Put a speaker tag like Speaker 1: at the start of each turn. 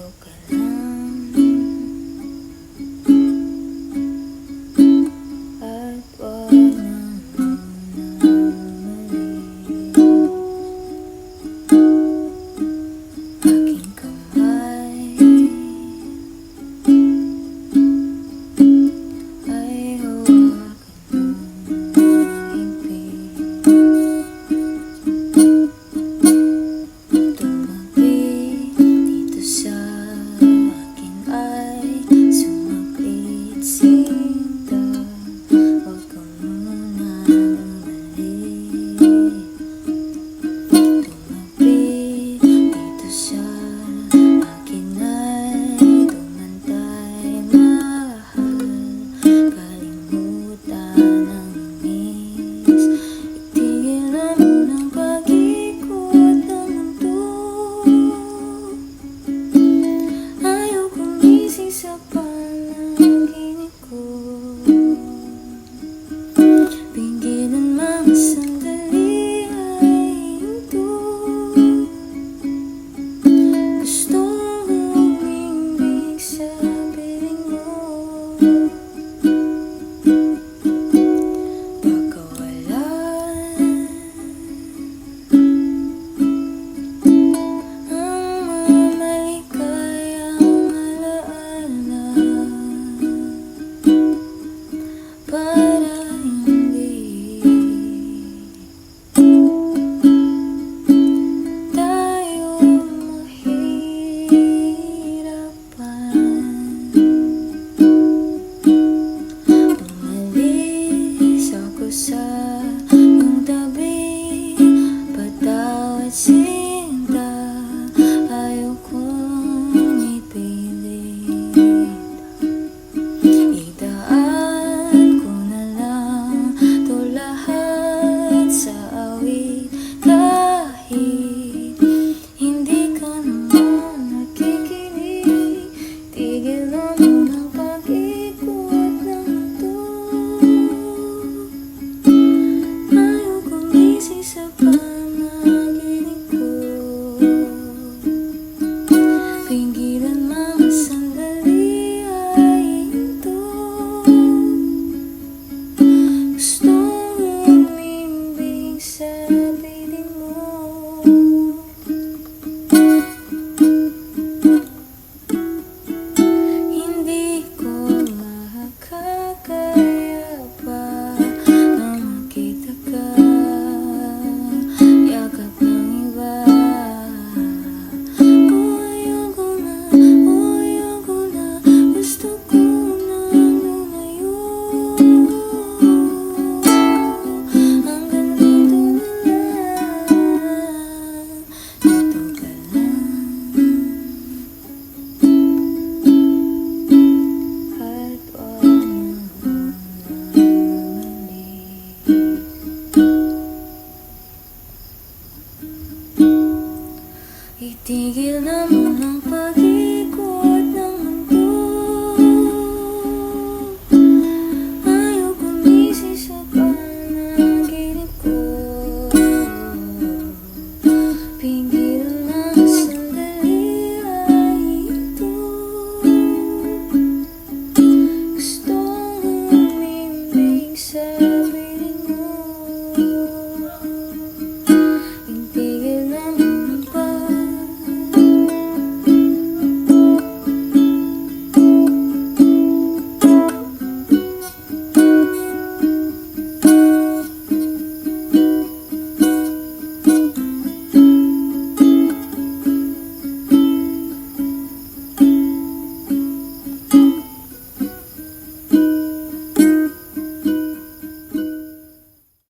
Speaker 1: Dito ka lang at wag nang muli. Aking kamay ay hawakan mong higpit. Tumabi dito sa akin ay sumakit sinta. Huwag ka muna bumalik. Tumabi dito sa akin ay tumantay, mahal. Kalimutan ang miss. Itigil na munang pag-ikot ng mundo. Ayaw gumising sa panaginip ko. Pigilan mga sandali ay hinto. Gustong umimbig sa piling mo. Pagkawalan ang mga malikayang alaala para hindi tayo mahirapan. Umalis ako sa iyong tabi, patawad sinta. Ayaw kong ipilit. Idaan ko na lang to lahat sa awit. Kahit hindi ka naman nakikinig, tigil na munang pag-ikot ng mundo. Ayaw gumising sa panaginip ko. Pigilan mga sandali ay hinto. Gustong umimbig sa piling mo. Hindi ko makakaya pa na makita ka yakap ng iba. Ayoko na, gusto ko na lumayo. Hanggang dito na lang, dito ka lang at wag nang bumalik. Itigil na munang